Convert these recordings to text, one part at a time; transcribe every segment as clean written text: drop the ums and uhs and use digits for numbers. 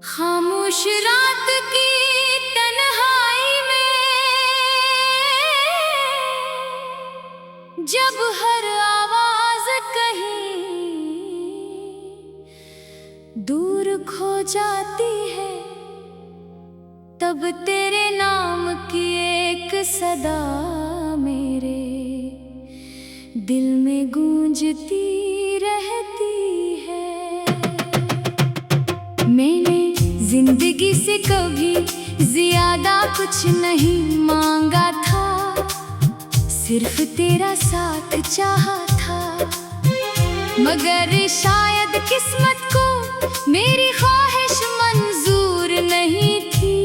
खामोश रात की तन्हाई में जब हर आवाज कहीं दूर खो जाती है, तब तेरे नाम की एक सदा मेरे दिल में गूंजती रहती है। मैंने जिंदगी से कभी ज्यादा कुछ नहीं मांगा था, सिर्फ तेरा साथ चाहा था। मगर शायद किस्मत को मेरी ख्वाहिश मंजूर नहीं थी।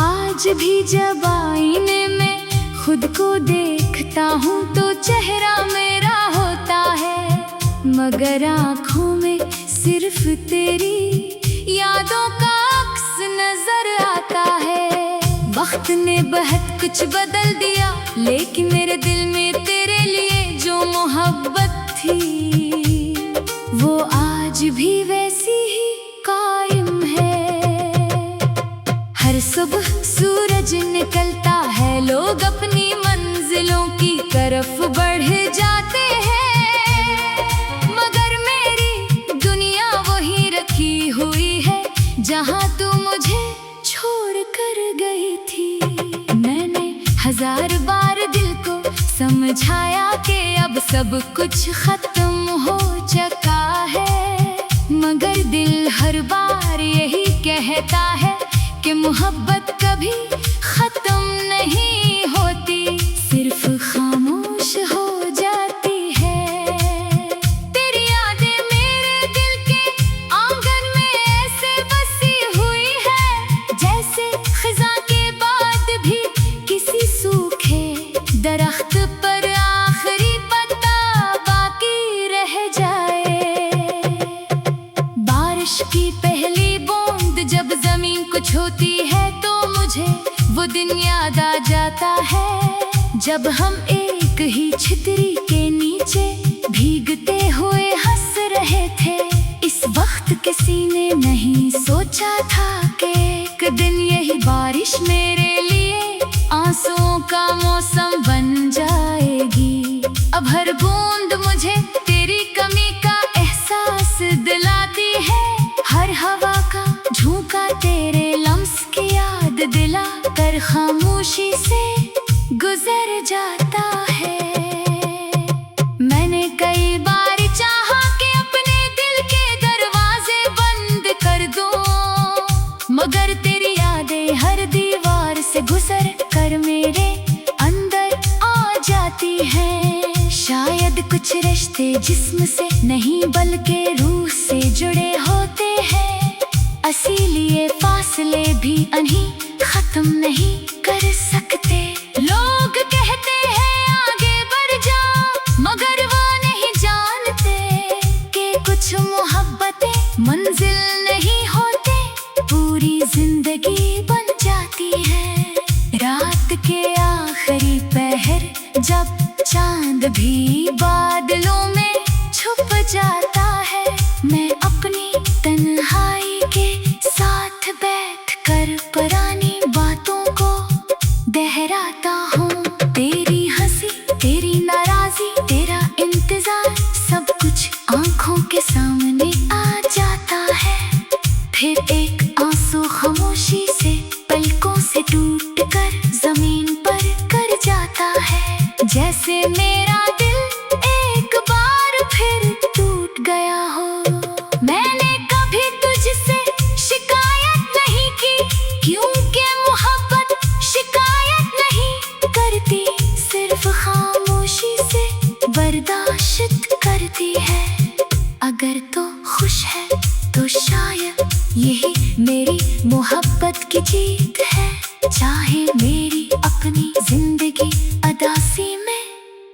आज भी जब आईने में खुद को देखता हूँ तो चेहरा मेरा होता है, मगर आँखों में सिर्फ तेरी यादों का अक्स नजर आता है। वक्त ने बहुत कुछ बदल दिया, लेकिन मेरे दिल में तेरे लिए जो मोहब्बत थी वो आज भी वैसी ही कायम है। हर सुबह सूरज निकलता है, लोग अपनी मंजिलों की तरफ बढ़ जाते हैं, मगर मेरी दुनिया वही रखी हुई है जहाँ तू मुझे छोड़ कर गई थी। मैंने हजार बार दिल को समझाया कि अब सब कुछ खत्म हो चुका है, मगर दिल हर बार यही कहता है कि मोहब्बत कभी खत्म नहीं होती, सिर्फ खामोश हो जाती है। तेरी यादें मेरे दिल के आंगन में ऐसे बसी हुई है, जैसे खिज़ां के बाद भी किसी सूखे दरख्त पर आखिरी पत्ता बाकी रह जाए। बारिश की पहली बूंद जब जमीन को छूती है तो मुझे वो दिन याद आ जाता है, जब हम एक ही छतरी के नीचे भीगते हुए हंस रहे थे। इस वक्त किसी ने नहीं सोचा था कि एक दिन यही बारिश मेरे लिए आंसुओं का मौसम बन जाएगी। अब हर बूंद मुझे तेरी कमी का एहसास दिलाती है, हर हवा का झोंका तेरे लम्स की याद दिला कर खामोशी से गुजर जाता है। मैंने कई बार चाहा कि अपने दिल के दरवाजे बंद कर दूं, मगर तेरी यादें हर दीवार से गुजर कर मेरे अंदर आ जाती हैं। शायद कुछ रिश्ते जिस्म से नहीं बल्कि रूह से जुड़े होते हैं, इसीलिए फासले भी अन्हीं खत्म नहीं कर सकते। लोग कहते हैं आगे बढ़ जा, मगर वो नहीं जानते कि कुछ मोहब्बतें मंजिल नहीं होते, पूरी जिंदगी बन जाती है। रात के आखिरी पहर जब चांद भी बादलों में छुप जाता है, मैं अपनी तन्हाई के साथ बैठकर पुरानी बातों को दोहराता हूँ। तेरी हंसी, तेरी नाराजी, तेरा इंतजार, सब कुछ आंखों के सामने आ जाता है। फिर एक आंसू खामोशी से पलकों से टूटकर जमीन पर गिर जाता है, जैसे मेरा दिल एक बार फिर टूट गया हो। मैंने कभी तुझसे शिकायत नहीं की, क्योंकि मोहब्बत शिकायत नहीं करती, सिर्फ खामोशी से बर्दाश्त करती है। अगर तो खुश है तो शायद यही मेरी मोहब्बत की जीत है, चाहे मेरी अपनी जिंदगी अदासी में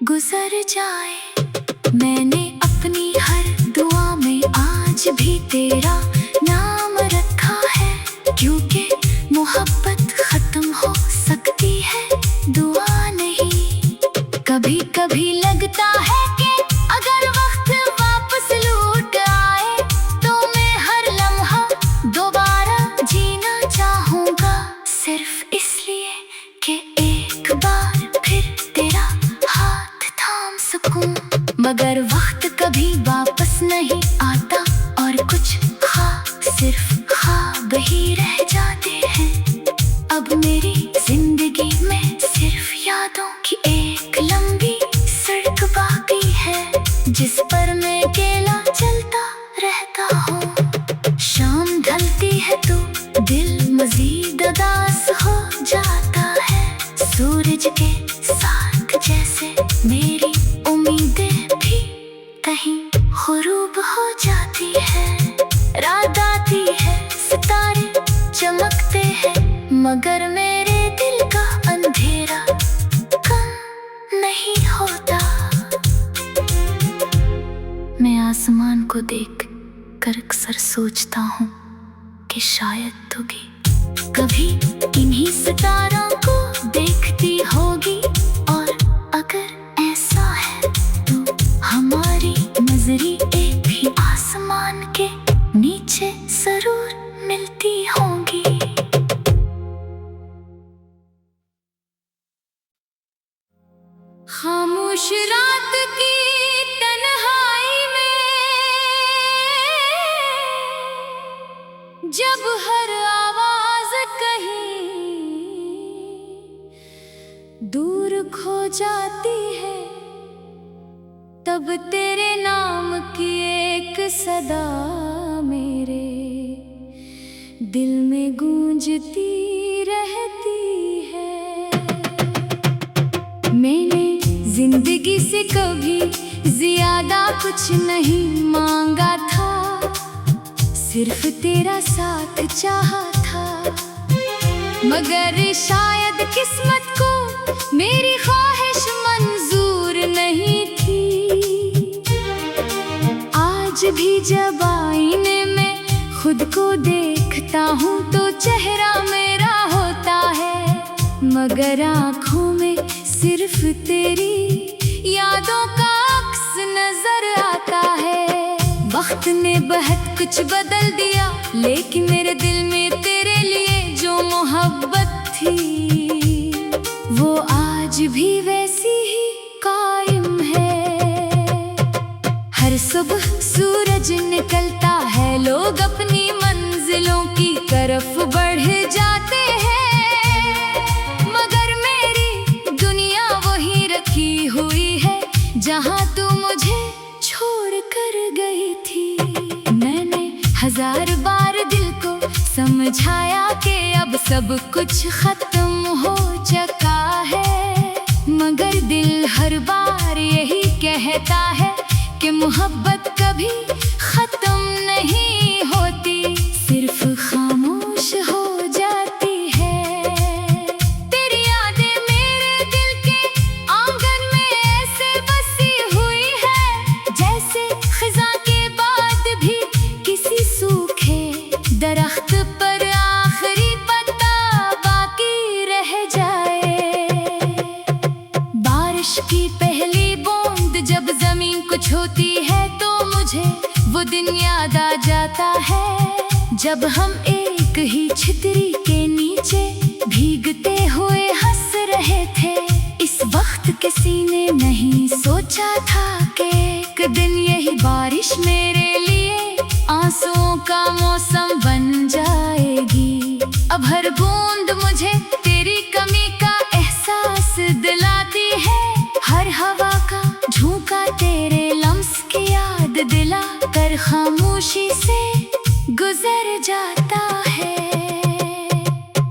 गुजर जाए। मैंने अपनी हर दुआ में आज भी तेरा नाम रखा है, क्योंकि मोहब्बत खत्म हो सकती है, दुआ नहीं। कभी कभी लगता है कि अगर वक्त वापस लौट आए तो मैं हर लम्हे नहीं आता और कुछ सिर्फ ख्वाब ही रह जाते हैं। अब मेरी जिंदगी में सिर्फ यादों की एक लंबी सड़क बाकी है, जिस पर मैं अकेला चलता रहता हूँ। शाम ढलती है तो दिल मजीद उदास हो जाता है। सूरज के साथ जैसे मेरी उम्मीदें भी कहीं गुरूब हो जाती है। रात आती है, सितारे चमकते हैं, मगर मेरे दिल का अंधेरा कम नहीं होता। मैं आसमान को देख कर अक्सर सोचता हूँ कि शायद तू भी कभी इन्हीं सितारों को देखती होगी, और अगर ऐसा है तो हमारी नजरें एक ही आसमान के नीचे जरूर मिलती होंगी। खामोश रात की तन्हाई में जब हर आवाज कहीं दूर खो जाती है, तब तेरे नाम की एक सदा मेरे दिल में गूंजती रहती है। मैंने जिंदगी से कभी ज्यादा कुछ नहीं मांगा था, सिर्फ तेरा साथ चाहा था, मगर शायद किस्मत को मेरी ख्वाहिश मंजूर नहीं थी। आज भी जब आईने में खुद को देखता हूँ तो चेहरा मेरा होता है, मगर आँखों में सिर्फ तेरी यादों का अक्स नजर आता है। वक्त ने बहुत कुछ बदल दिया, लेकिन मेरे दिल में तेरे लिए जो मोहब्बत थी वो आज भी वैसी ही कायम है। हर सुबह सूरज निकलता है, लोग अपनी मंजिलों की तरफ बढ़ जाते हैं, मगर मेरी दुनिया वही रखी हुई है जहाँ तू मुझे छोड़ कर गई थी। मैंने हजार बार दिल को समझाया कि अब सब कुछ खत्म हो चुका है, मगर दिल हर बार यही कहता है कि मोहब्बत कभी खत्म नहीं होती, सिर्फ खामोश हो जाती है। तेरी यादें मेरे दिल के आंगन में ऐसे बसी हुई है, जैसे खिज़ां के बाद भी किसी सूखे दरख्त पर आखिरी पत्ता बाकी रह जाए। बारिश की पहली बूंद जब जमीन को छूती है तो मुझे वो दिन याद आ जाता है, जब हम एक ही छतरी के नीचे भीगते हुए हंस रहे थे। इस वक्त किसी ने नहीं सोचा था कि एक दिन यही बारिश मेरे लिए आंसुओं का मौसम बन जाएगी। अब हर बूंद मुझे तेरी कमी का एहसास दिलाती है, हर हवा का झोंका तेरे लम्स की याद दिला कर खामोशी से गुजर जाता है।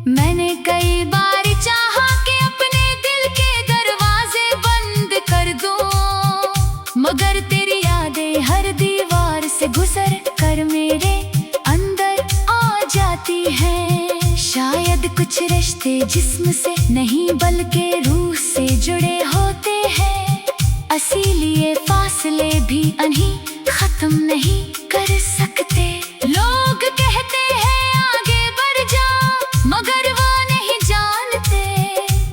मैंने कई बार चाहा कि अपने दिल के दरवाजे बंद कर दूं, मगर तेरी यादें हर दीवार से गुजर कर मेरे अंदर आ जाती हैं। शायद कुछ रिश्ते जिस्म से नहीं बल्कि रूह से जुड़े होते हैं, इसीलिए फासले भी अभी खत्म नहीं कर सकते। लोग कहते हैं आगे बढ़ जा, मगर वो नहीं जानते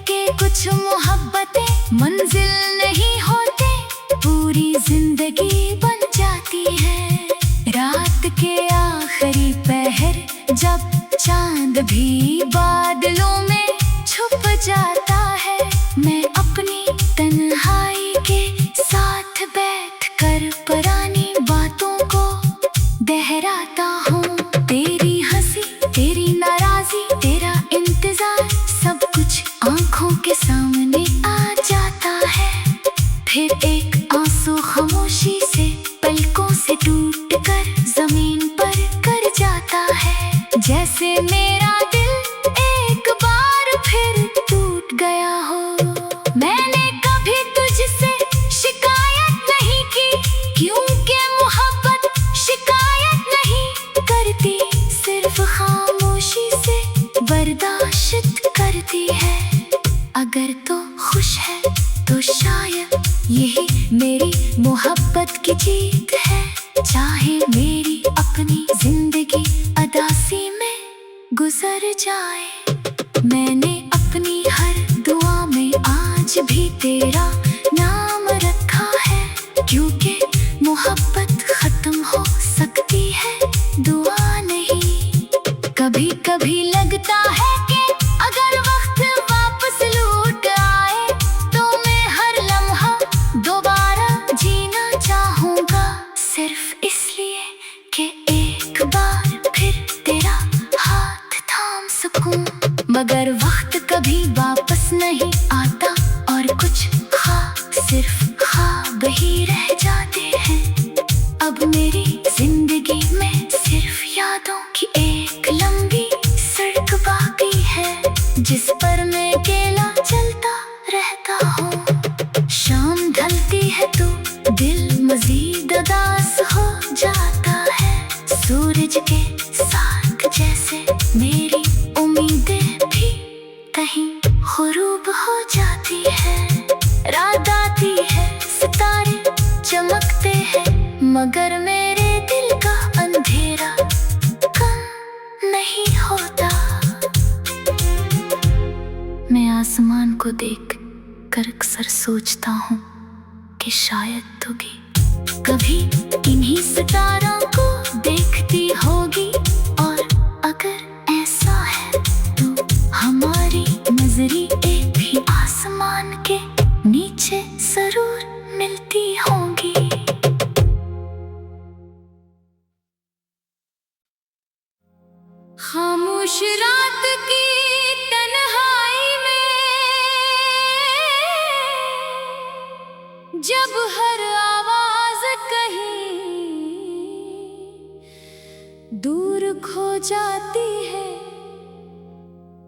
कि कुछ मोहब्बतें मंजिल नहीं होते, पूरी जिंदगी बन जाती है। रात के आखिरी पहर जब चांद भी बादलों में छुप जाता है, मैं अपनी तन्हाई के साथ बैठकर पुरानी बातों को ठहराता हूँ। तेरी हंसी, तेरी नाराजी, तेरा इंतजार, सब कुछ आंखों के सामने आ जाता है। फिर एक आंसू खामोशी से पलकों से टूट कर जमीन पर कर जाता है। जैसे मेरा दिल एक बार फिर टूट गया हो। मैंने कभी तुझसे शिकायत नहीं की, क्योंकि मोहब्बत शिकायत नहीं करती, सिर्फ खामोशी से बर्दाश्त करती है। अगर तो खुश है तो शायद यही मेरी मोहब्बत की जीत है। चाहे मेरी अपनी जिंदगी अदासी में गुजर जाए, मैंने अपनी हर दुआ में आज भी तेरा नाम रखा है। क्योंकि मोहब्बत खत्म हो सकती है, दुआ नहीं। कभी कभी लगता है कि अगर वक्त वापस लौट आए तो मैं हर लम्हा दोबारा जीना चाहूँगा, सिर्फ इसलिए कि एक बार फिर तेरा हाथ थाम सकूं। मगर वक्त कभी वापस नहीं आता और कुछ ख्वाब सिर्फ ख्वाब ही रह जाते हैं। अब मेरी जिंदगी में सिर्फ यादों की एक लंबी सड़क बाकी है, जिस पर मैं अकेला चलता रहता हूँ। शाम ढलती है तो दिल मजीद उदास हो जाता है। सूरज के साथ जैसे मेरी उम्मीदें भी कहीं गुरूब हो जाती है। रात आती है, सितारे चमकते हैं, मगर मेरे दिल का अंधेरा कम नहीं होता। मैं आसमान को देख कर अक्सर सोचता हूँ कि शायद तू भी कभी इन्हीं सितारों को देखती होगी, और अगर ऐसा है तो हमारी नजरें भी आसमान के नीचे जरूर मिलती होंगी। खामोश रात की तन्हाई में जब हर आवाज कहीं दूर खो जाती है,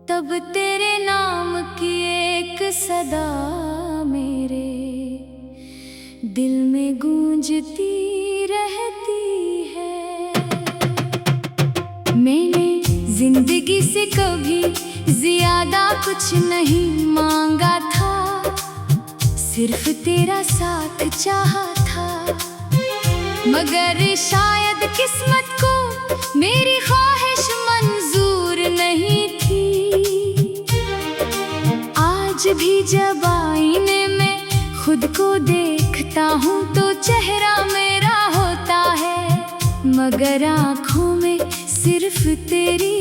तब तेरे नाम की एक सदा मेरे दिल में गूंजती रहती है। मैंने जिंदगी से कभी ज्यादा कुछ नहीं मांगा था, सिर्फ तेरा साथ चाहा था। मगर शायद किस्मत को मेरी ख्वाहिश मंजूर नहीं थी। आज भी जब आईने में खुद को देखता हूँ तो चेहरा मेरा होता है, मगर आँखों में सिर्फ तेरी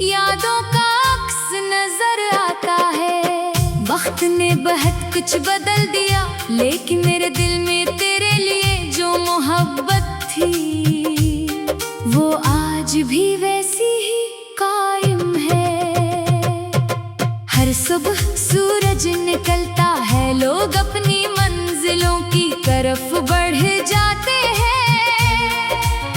यादों का अक्स नजर आता है। वक्त ने बहुत कुछ बदल दिया, लेकिन मेरे दिल में तेरे लिए जो मोहब्बत थी वो आज भी वैसी ही कायम है। हर सुबह सूरज निकलता है, लोग अपनी मंजिलों की तरफ बढ़ जाते हैं,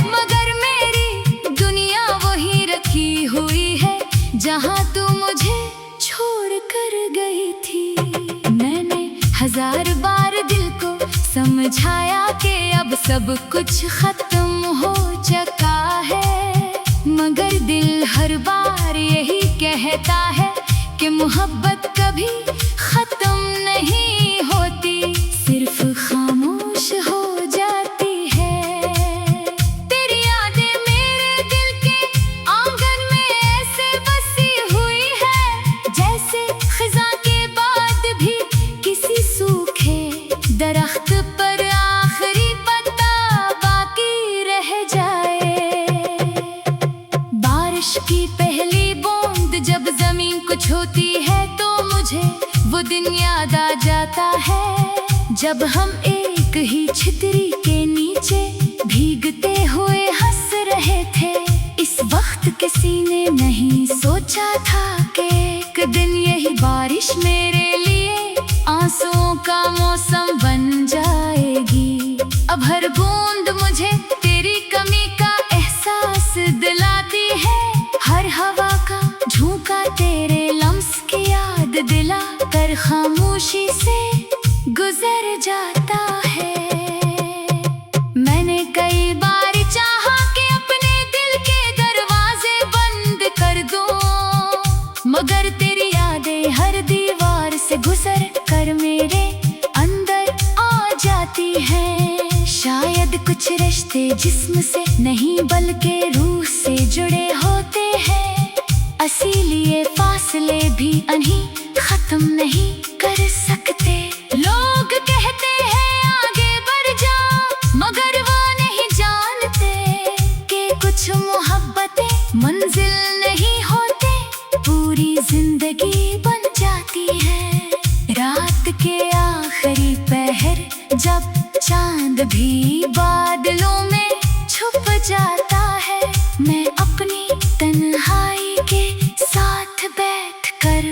मगर मेरी दुनिया वही रखी हुई है जहाँ तू मुझे छोड़ कर गई थी। मैंने हजार बार दिल को समझाया कि अब सब कुछ खत्म हो चुका है, मगर दिल हर बार यही कहता है कि मोहब्बत कभी खत्म नहीं होती, सिर्फ खामोश हो जाती है। तेरी यादें मेरे दिल के आंगन में ऐसे बसी हुई है, जैसे खिज़ां के बाद भी किसी सूखे दरख्त पर आखिरी पत्ता बाकी रह जाए। बारिश की पहली बूंद जब जमीन को छूती है तो मुझे वो दिन याद आ जाता है, जब हम एक ही छतरी के नीचे भीगते हुए हंस सोचा था कि एक दिन यही बारिश मेरे लिए आंसुओं का मौसम बन जाएगी। अब हर बूंद मुझे तेरी कमी का एहसास दिलाती है, हर हवा का झोंका तेरे लम्स की याद दिला कर खामोशी से गुजर जाता है। मैंने कई बार चाहा कि अपने दिल के दरवाजे बंद कर दूं, मगर तेरी यादें हर दीवार से गुजर कर मेरे अंदर आ जाती हैं। शायद कुछ रिश्ते जिस्म से नहीं बल्कि रूह से जुड़े होते हैं, इसीलिए फासले भी अन्हीं खत्म नहीं कर सकते। लोग कहते हैं आगे बढ़ जा, मगर वो नहीं जानते कि कुछ मोहब्बतें मंजिल नहीं होते, पूरी जिंदगी बन जाती है। रात के आखिरी पहर जब चांद भी बादलों में छुप जाता है, मैं अपनी तन्हाई के साथ बैठ कर